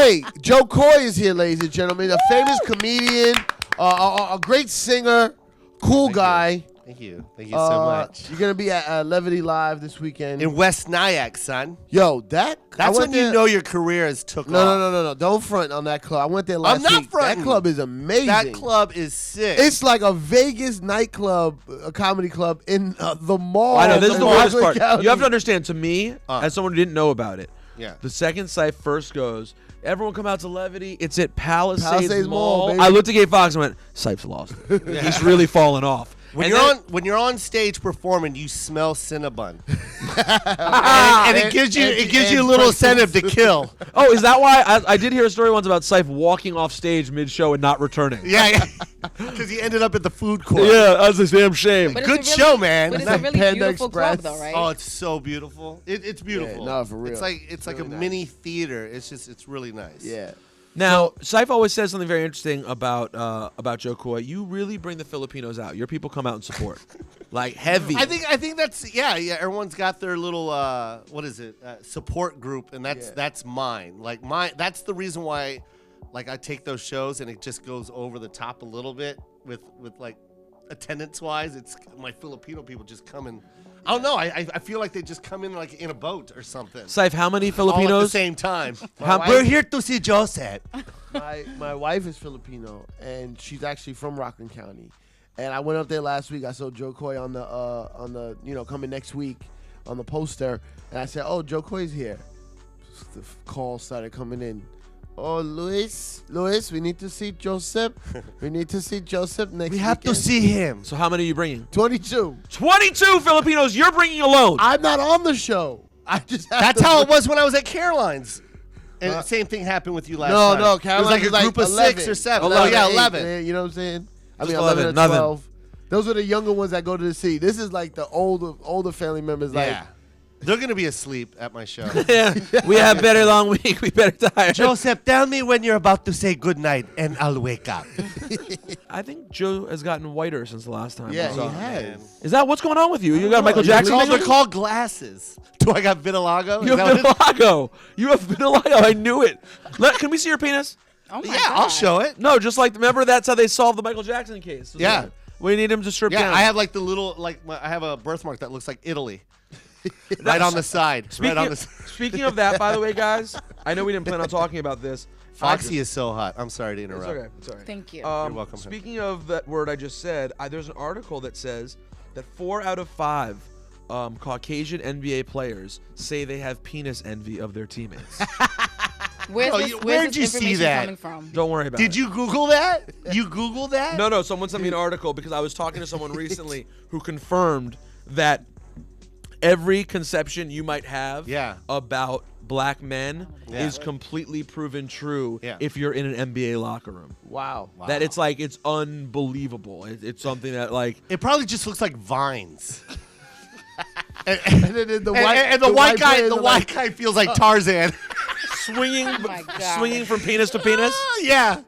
way, Joe Coy is here, ladies and gentlemen. A famous comedian, a great singer, cool guy. Thank you. Thank you so much. You're going to be at Levity Live this weekend. In West Nyack, son. Yo, that's when you know your career has took off. No. Don't front on that club. I went there last week. I'm not fronting. That club is amazing. That club is sick. It's like a Vegas nightclub, a comedy club in the mall. I know, this is the worst part. County. You have to understand, to me, as someone who didn't know about it, the second Syph first goes, everyone come out to Levity. It's at Palisades Mall. baby. I looked at Gay Fox and went, Syph's lost it. He's really fallen off. When you're on stage performing, you smell Cinnabon, and it gives you a little incentive to kill. Oh, is that why? I did hear a story once about Syph walking off stage mid-show and not returning. Yeah, because he ended up at the food court. Yeah, that's a damn shame. But good show, man. But it's a really Panda beautiful Express. club, though, right? Oh, it's so beautiful. It's beautiful. Yeah, no, for real. It's like really a nice. mini theater. It's really nice. Yeah. Now, Syph always says something very interesting about Joe Coy. You really bring the Filipinos out. Your people come out and support, like heavy. I think that's yeah. Everyone's got their little support group, and that's mine. That's the reason why, like, I take those shows and it just goes over the top a little bit with like attendance wise. It's my Filipino people just come in. I don't know. I feel like they just come in like in a boat or something. Syph, how many Filipinos? All at the same time. wife- We're here to see Joseph. My wife is Filipino, and she's actually from Rockland County. And I went up there last week. I saw Joe Coy on the coming next week on the poster, and I said, "Oh, Joe Coy's here." The calls started coming in. Oh, Luis, we need to see Joseph. We need to see Joseph next We have to weekend." see him. So how many are you bringing? 22. 22 Filipinos you're bringing alone. I'm not on the show. I just have That's to how it was when I was at Caroline's. And the same thing happened with you last time. No, Caroline it was like a group of 6 or 7. Oh, yeah, 11. You know what I'm saying? I mean, Just 11 and 11. 12. Those are the younger ones that go to the sea. This is like the older family members. Yeah. They're going to be asleep at my show. Yeah, we have better long week. We better die. Joseph, tell me when you're about to say goodnight, and I'll wake up. I think Joe has gotten whiter since the last time. Yeah, we saw he him. has. Is that what's going on with you? You got Michael he's Jackson? bleaching. They're called glasses. Do I got vitiligo? You have vitiligo. You have vitiligo. I knew it. Can we see your penis? Oh my Yeah, God. I'll show it. No, just like remember that's how they solved the Michael Jackson case. Yeah. We need him to strip Yeah, down. I have like the little, I have a birthmark that looks like Italy. Right on the side. Speaking of that, by the way, guys, I know we didn't plan on talking about this. Foxy is so hot. I'm sorry to It's interrupt. okay. It's all right. Thank you. You're welcome. Speaking of that word I just said, there's an article that says that 4 out of 5 Caucasian NBA players say they have penis envy of their teammates. Where'd you see information that? coming from? Don't worry about it. Did you Google that? You Googled that? No, someone sent me an article because I was talking to someone recently who confirmed that every conception you might have about black men is completely proven true if you're in an NBA locker room. Wow. That it's like, it's unbelievable. It's something that like... It probably just looks like vines. And then the white guy feels like Tarzan. swinging my God. swinging from penis to penis? Yeah.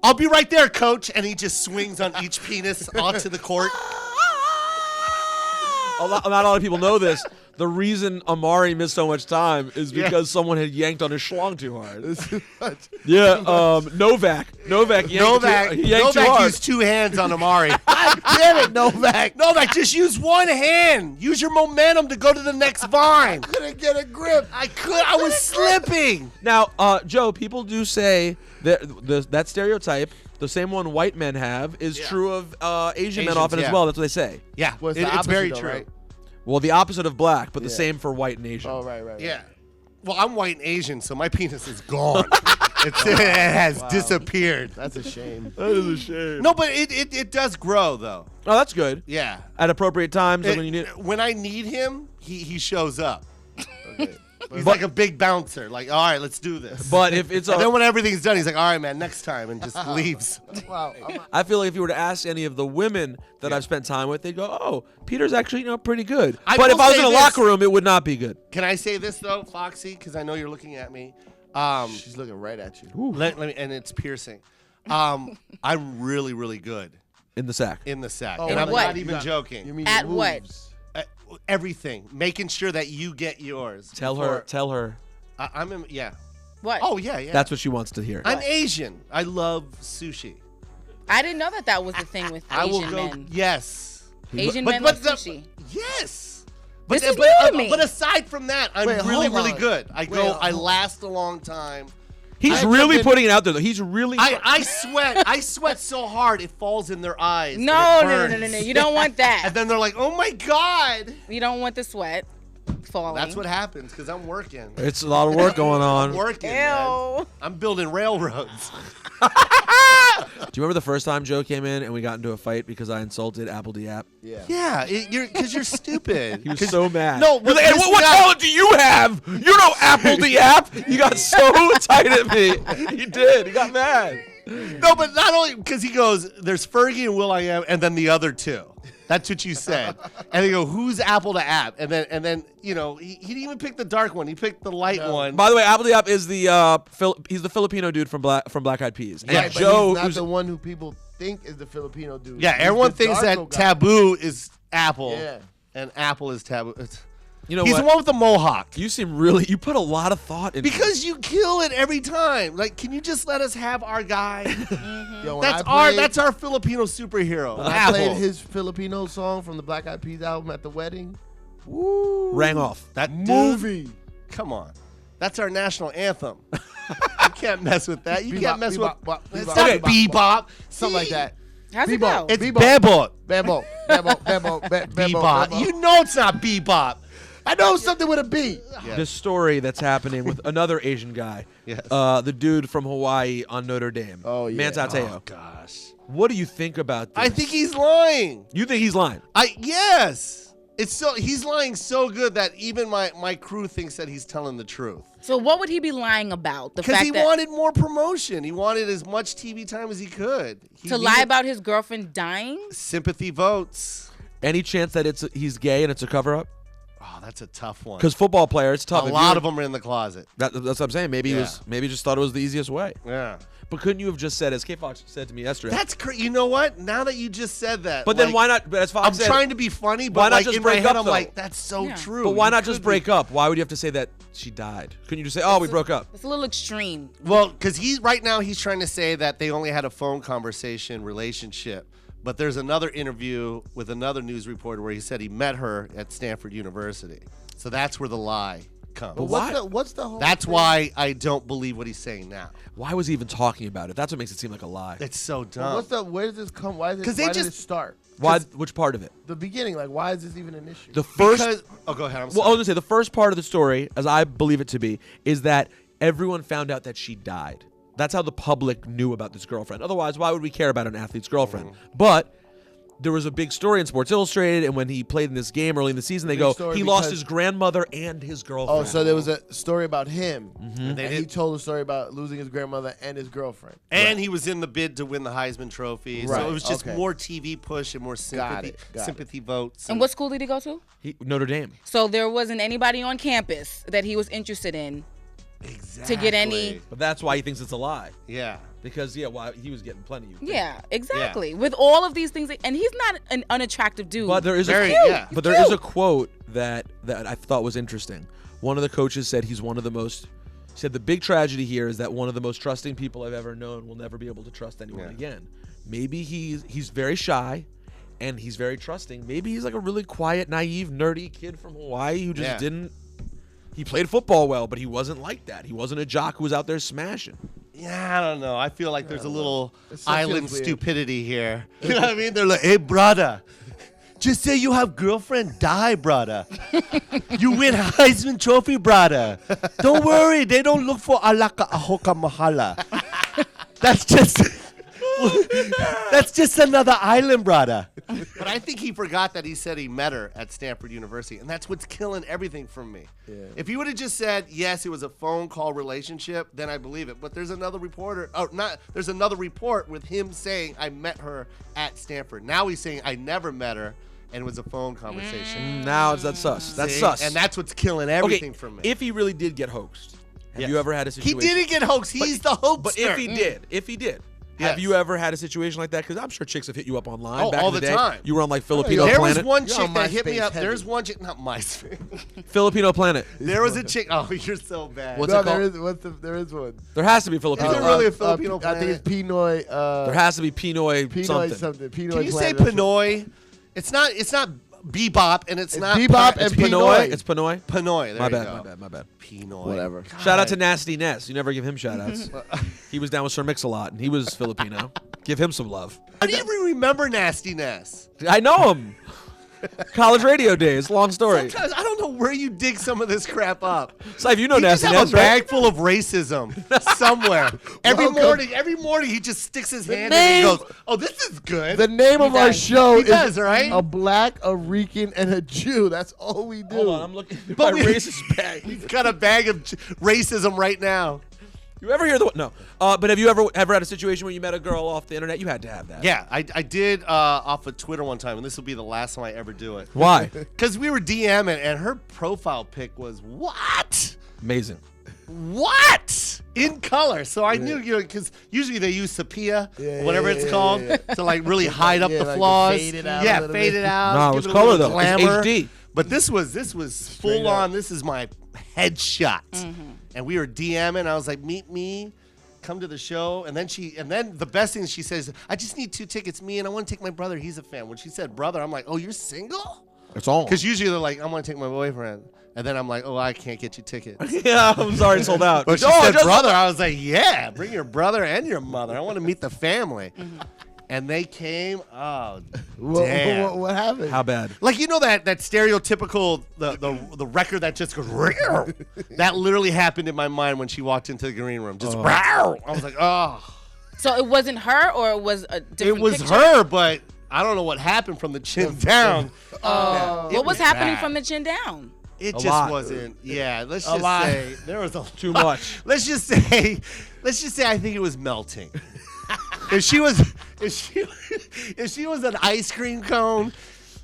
I'll be right there, coach. And he just swings on each penis onto the court. Not a lot of people know this. The reason Amari missed so much time is because someone had yanked on his schlong too hard. Novak yanked too hard. used 2 hands on Amari. God damn it, Novak. Novak, just use 1 hand. Use your momentum to go to the next vine. Couldn't get a grip. I was slipping. Now, Joe, people do say that stereotype, the same one white men have, is true of Asian men Asians, often as well. That's what they say. Yeah, Well, it's the it's opposite very though, true. right? Well, the opposite of black, but the same for white and Asian. Oh, right. Yeah. Well, I'm white and Asian, so my penis is gone. It has disappeared. That's a shame. That is a shame. No, but it does grow, though. Oh, that's good. Yeah. At appropriate times, when you need. When I need him, he shows up. Okay. He's like a big bouncer. Like, all right, let's do this. But if it's and then when everything's done, he's like, all right, man, next time, and just leaves. Wow. I feel like if you were to ask any of the women that I've spent time with, they'd go, "Oh, Peter's actually pretty good." But if I was in a locker room, it would not be good. Can I say this though, Foxy? Because I know you're looking at me. She's looking right at you. Let me, and it's piercing. I'm really, really good In the sack. in the sack, Oh, and I'm what? not even joking. You mean At your what? moves. Everything, making sure that you get yours. Tell her. I'm in, yeah. What? Oh, yeah. That's what she wants to hear. I'm Asian. I love sushi. I didn't know that was the thing with Asian men. Yes. Asian men love sushi. Yes. This is new to me. But aside from that, I'm really good. I last a long time. He's really putting it out there, though. He's really. I sweat. I sweat so hard it falls in their eyes. No. You don't want that. And then they're like, "Oh my god!" You don't want the sweat falling. That's what happens because I'm working. It's a lot of work going on. I'm working. Man. I'm building railroads. Do you remember the first time Joe came in and we got into a fight because I insulted Apple Diap? Yeah. Yeah, because you're stupid. He was so mad. No, like, hey, what talent do you have? You know Apple Diap. You got so tight at me. He did. He got mad. No, but not only because he goes, there's Fergie and will.i.am, and then the other two. That's what you said. And they go, who's Apple to App? And then he didn't even pick the dark one. He picked the light one. By the way, Apple Diap is he's the Filipino dude from Black Eyed Peas. Yeah, and but Joe, he's not the one who people think is the Filipino dude. Yeah, everyone thinks that Taboo is Apple. Yeah. And Apple is Taboo. You know He's what? the one with the mohawk. You put a lot of thought into because you kill it every time. Like, can you just let us have our guy? Yo, that's our Filipino superhero. When I played his Filipino song from the Black Eyed Peas album at the wedding, woo, rang off. That movie. Dude, come on. That's our national anthem. You can't mess with that. You can't mess with it's not bebop. Something like that. How's it go? It's bebop. Bebop. You know it's not bebop. I know something with a B. Yes. The story that's happening with another Asian guy. Yes. The dude from Hawaii on Notre Dame. Oh, yeah. Manti Te'O. Oh, gosh. What do you think about this? I think he's lying. You think he's lying? Yes. He's lying so good that even my crew thinks that he's telling the truth. So what would he be lying about? Because he wanted more promotion. He wanted as much TV time as he could. To lie about his girlfriend dying? Sympathy votes. Any chance that he's gay and it's a cover-up? Oh, that's a tough one. Because football player, it's tough. A lot of them are in the closet. That's what I'm saying. Maybe he just thought it was the easiest way. Yeah. But couldn't you have just said, as K Fox said to me yesterday? That's crazy. You know what? Now that you just said that, but then why not? But as Fox I'm said, trying to be funny, but why not like just in my break head, up? I'm like, that's so true. But why not just break up? Why would you have to say that she died? Couldn't you just say, oh, we broke up? It's a little extreme. Well, because right now he's trying to say that they only had a phone conversation relationship. But there's another interview with another news reporter where he said he met her at Stanford University. So that's where the lie comes. But what's the whole That's thing? why I don't believe what he's saying now. Why was he even talking about it? That's what makes it seem like a lie. It's so dumb. Where does this come? Why did it start? Why? Which part of it? The beginning. Like, why is this even an issue? The first. Go ahead. I'm sorry. Well, I was gonna say the first part of the story, as I believe it to be, is that everyone found out that she died. That's how the public knew about this girlfriend. Otherwise, why would we care about an athlete's girlfriend? But there was a big story in Sports Illustrated, and when he played in this game early in the season, they go, he lost his grandmother and his girlfriend. Oh, so there was a story about him. Mm-hmm. And he told a story about losing his grandmother and his girlfriend. And he was in the bid to win the Heisman Trophy. Right. So it was just more TV push and more sympathy votes. And what school did he go to? Notre Dame. So there wasn't anybody on campus that he was interested in. Exactly. To get any. But that's why he thinks it's a lie. Yeah. Because, he was getting plenty. Yeah, exactly. Yeah. With all of these things, and he's not an unattractive dude. But there is is a quote that I thought was interesting. One of the coaches said the big tragedy here is that one of the most trusting people I've ever known will never be able to trust anyone again. Maybe he's very shy and he's very trusting. Maybe he's like a really quiet, naive, nerdy kid from Hawaii who just didn't. He played football well, but he wasn't like that. He wasn't a jock who was out there smashing. Yeah, I don't know. I feel like there's a little island stupidity here. You know what I mean? They're like, hey, brother, just say you have girlfriend, die, brother. You win Heisman Trophy, brother. Don't worry. They don't look for alaka ahoka mahala. That's just another island, brother. But I think he forgot that he said he met her at Stanford University, and that's what's killing everything from me. Yeah. If he would have just said, yes, it was a phone call relationship, then I believe it. But there's another there's another report with him saying, I met her at Stanford. Now he's saying, I never met her, and it was a phone conversation. Now that's sus. That's sus. And that's what's killing everything from me. If he really did get hoaxed, have you ever had a situation? He didn't get hoaxed. He's the hoaxer. But if he did, Have you ever had a situation like that? Because I'm sure chicks have hit you up online. Oh, back all in the the day. time. You were on like Filipino There Planet. was one You're chick on that hit me MySpace up. heavy. There's one chick, not MySpace. Filipino Planet. There was a chick. Oh, you're so bad. What's No, it called? there is one. There has to be Filipino. Is there really a Filipino I Planet? think it's Pinoy. There has to be Pinoy, Pinoy something. Pinoy Can you say Planet. Pinoy? It's not Bebop, and it's not Bebop It's and Pinoy. Pinoy. It's Pinoy. Pinoy. There My you bad. go. My bad. My bad. Pinoy. Whatever. God. Shout out to Nasty Ness. You never give him shout outs. He was down with Sir Mix-a-Lot, and he was Filipino. Give him some love. How do you even remember Nastiness? I know him. College radio days. Long story. Sometimes I don't know where you dig some of this crap up. Saif, you know You just Nasty have Ness, a right? bag full of racism somewhere. Every morning he just sticks his hand in and he goes, "Oh, this is good." The name of our show He is does, right? A Black, a Rican, and a Jew. That's all we do. Hold on, I'm looking through But my we- racist bag. He's got a bag of racism right now. You ever hear the no? But have you ever had a situation where you met a girl off the internet? You had to have that. Yeah, I did off of Twitter one time, and this will be the last time I ever do it. Why? Because we were DMing, and her profile pic was what? Amazing. What? In color. So I knew, because usually they use sepia, whatever it's called, to like really hide up the like flaws. fade it out a Yeah, little fade bit. it out. No, it give was a color little though. It's glamour. HD. But this was full on. This is my headshot. And we were DMing. I was like, meet me. Come to the show, and then the best thing she says, I just need 2 tickets, me, and I want to take my brother. He's a fan. When she said brother, I'm like, oh, you're single? It's all. Because usually they're like, I want to take my boyfriend, and then I'm like, oh, I can't get you tickets. Yeah, I'm sorry, sold out. But she Oh, said just- brother, I was like, yeah, bring your brother and your mother. I want to meet the family. And they came. Oh, damn. What happened? How bad? Like, you know that stereotypical the record that just goes "Row." That literally happened in my mind when she walked into the green room. Just "Row." I was like, oh. So it wasn't her, or it was a different It was picture? her, but I don't know what happened from the chin down. What was happening bad. from the chin down? It A just lot. wasn't. Yeah, let's A just lot. say there was Too much. Let's just say I think it was melting. if she was an ice cream cone,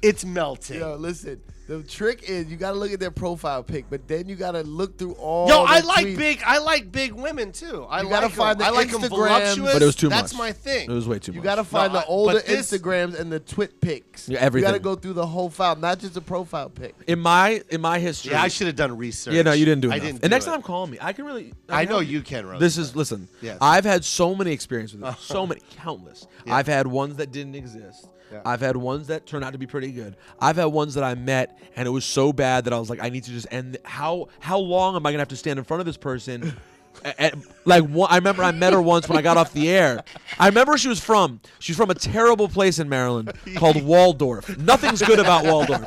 it's melting. Yo, listen. The trick is you gotta look at their profile pic, but then you gotta look through all. Yo, the I like tweets. I like big women too. I You gotta like find them. the I like them Instagrams. voluptuous. But it was too That's much. my thing. It was way too much. You gotta find No, the older but this- Instagrams and the twit pics. Yeah, everything. You gotta go through the whole file, not just the profile pic. in my history. Yeah, I should have done research. Yeah, no, you didn't do I enough. didn't. And do next it. time, call me. I can really. I know help you can, Rose. This is listen. Yes. I've had so many experiences with this. So many, countless. Yeah. I've had ones that didn't exist. Yeah. I've had ones that turned out to be pretty good. I've had ones that I met and it was so bad that I was like, I need to just end. How long am I gonna have to stand in front of this person? I remember I met her once when I got off the air. I remember she's from a terrible place in Maryland called Waldorf. Nothing's good about Waldorf.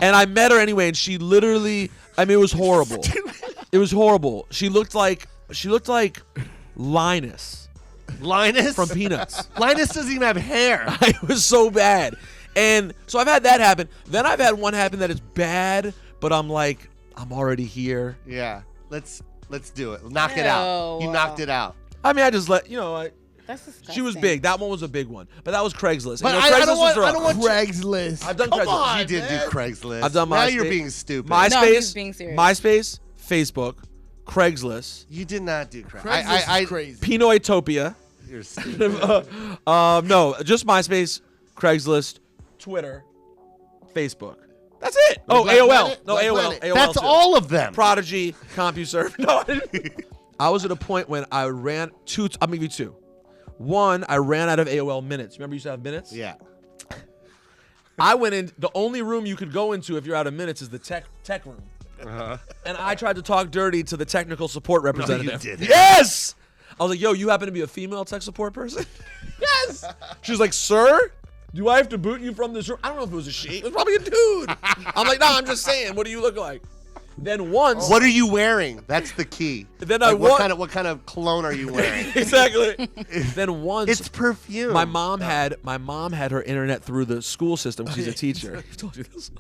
And I met her anyway, and she literally, I mean, it was horrible. It was horrible. She looked like Linus Linus from Peanuts. Linus doesn't even have hair. It was so bad. And so I've had that happen. Then I've had one happen that is bad, but I'm like, I'm already here. Yeah, let's do it. Knock it out. You Ew. knocked it out. I mean, I just let That's disgusting. she was big. That one was a big one. But that was Craigslist. But And, I Craigslist don't was want- I don't rough. want- Craigslist. I've done Come Craigslist. on, You did do man. Craigslist. I've done Now MySpace. you're being stupid. MySpace, No, he's being serious. MySpace, Facebook, Craigslist, You did not do Craigslist. Craigslist is crazy. Pinoytopia. You're stupid. No, just MySpace, Craigslist, Twitter, Facebook. That's it. Oh, Black AOL. Planet? No, Black AOL. Planet. AOL That's too. all of them. Prodigy, CompuServe. No, I didn't. I was at a point when I ran two. I'm gonna give you two. One, I ran out of AOL minutes. Remember, you used to have minutes. Yeah. I went in. The only room you could go into if you're out of minutes is the tech room. And I tried to talk dirty to the technical support representative. didn't. Yes. I was like, "Yo, you happen to be a female tech support person?" Yes. She was like, "Sir, do I have to boot you from this room?" I don't know if it was a she. It was probably a dude. I'm like, "No, I'm just saying. What do you look like?" Then once, What are you wearing? That's the key. Then Like, I what kind of cologne are you wearing? exactly. Then once, It's perfume. my mom had her internet through the school system. She's a teacher. I've told you this.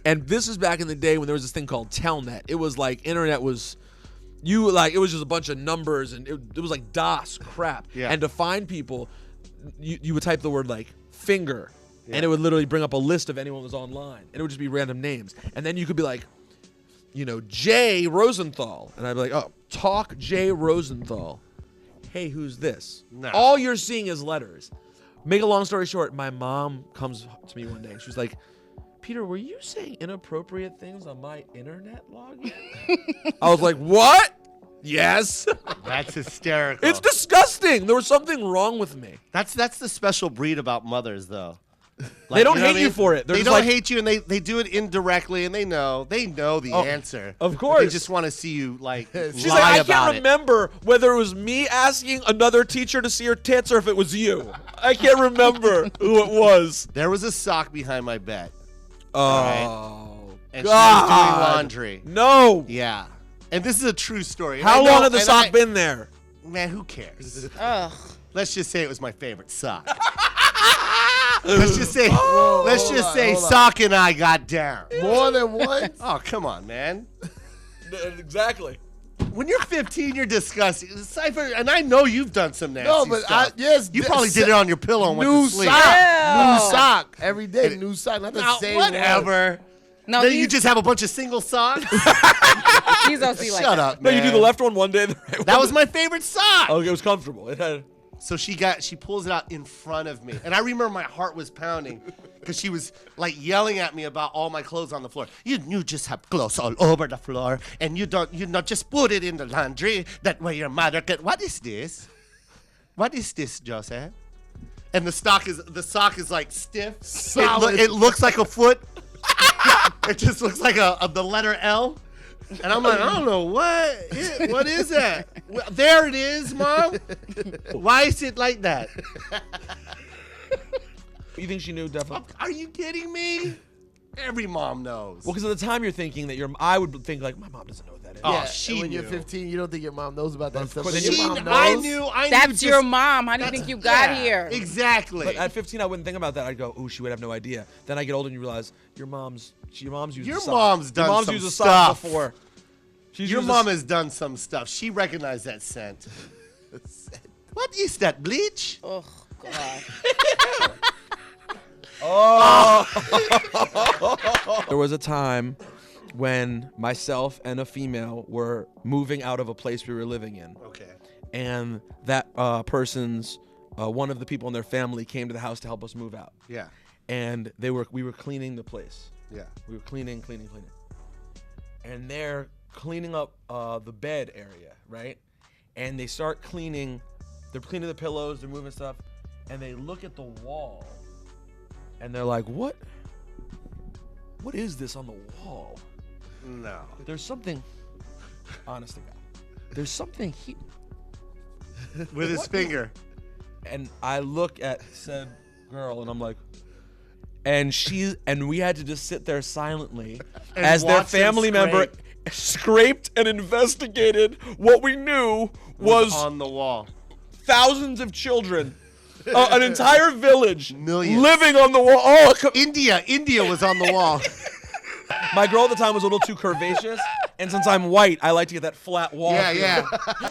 And this is back in the day when there was this thing called Telnet. It was like internet was, it was just a bunch of numbers and it was like DOS crap. Yeah. And to find people, you would type the word like finger, and it would literally bring up a list of anyone who was online, and it would just be random names. And then you could be like, Jay Rosenthal, and I'd be like, oh, talk Jay Rosenthal. hey, who's this? No. All you're seeing is letters. Make a long story short, my mom comes to me one day and she's like, Peter, were you saying inappropriate things on my internet login? I was like, what? Yes. That's hysterical. It's disgusting. There was something wrong with me. That's the special breed about mothers, though. They don't hate you for it. They don't hate you, and they do it indirectly, and they know the answer. Of course. They just want to see you like She's lie like, I about can't remember whether it was me asking another teacher to see her tits or if it was you. I can't remember who it was. There was a sock behind my bed. Oh, right? And God. she was doing laundry. No. Yeah. And this is a true story. How long had the sock been there? Man, who cares? Ugh. Let's just say it was my favorite sock. Let's just say Sock and I got down. More than once? Oh, come on, man. Exactly. When you're 15, you're disgusting. Cypher, and I know you've done some nasty stuff. You probably did it on your pillow and went to sleep. New sock. Every day, new sock. Not the same whatever. one. No, then you just have a bunch of single socks? These don't see like Shut that. up, No, man. you do the left one day. The right That one. was my favorite sock. Oh, it was comfortable. It had. So she pulls it out in front of me. And I remember my heart was pounding because she was like yelling at me about all my clothes on the floor. You just have clothes all over the floor and you not just put it in the laundry. That way your mother can. What is this? What is this, Joseph? And the sock is like stiff. Solid. It looks like a foot. It just looks like the letter L. And I'm like, I don't know what is that? Well, there it is, Mom. Why is it like that? You think she knew definitely? Are you kidding me? Every mom knows. Well, because at the time you're thinking that I would think like my mom doesn't know what that is. Oh, Yeah, she when knew. you're 15, you don't think your mom knows about that stuff. course, But then your your mom mom knows. I knew. That's your mom. How do you think you got here? Exactly. But at 15, I wouldn't think about that. I'd go, "Ooh, she would have no idea." Then I get older and you realize your mom's used Your a sock. mom's done Your mom's some used a stuff. sock before. She's Your used mom has done some stuff. She recognized that scent. What is that, bleach? Oh God. There was a time when myself and a female were moving out of a place we were living in. Okay. And that person's one of the people in their family came to the house to help us move out. Yeah. And we were cleaning the place. Yeah. We were cleaning. And they're cleaning up the bed area, right? And they start cleaning. They're cleaning the pillows. They're moving stuff. And they look at the wall. And they're like, what is this on the wall? No. There's something, honest to God, there's something here. With his finger. And I look at said girl and I'm like, and we had to just sit there silently And as their watch them family member scraped and investigated what we knew was on the wall. thousands of children. An entire village Millions. living on the wall. Oh, India was on the wall. my girl at the time was a little too curvaceous, and since I'm white, I like to get that flat wall. Yeah, feel. yeah.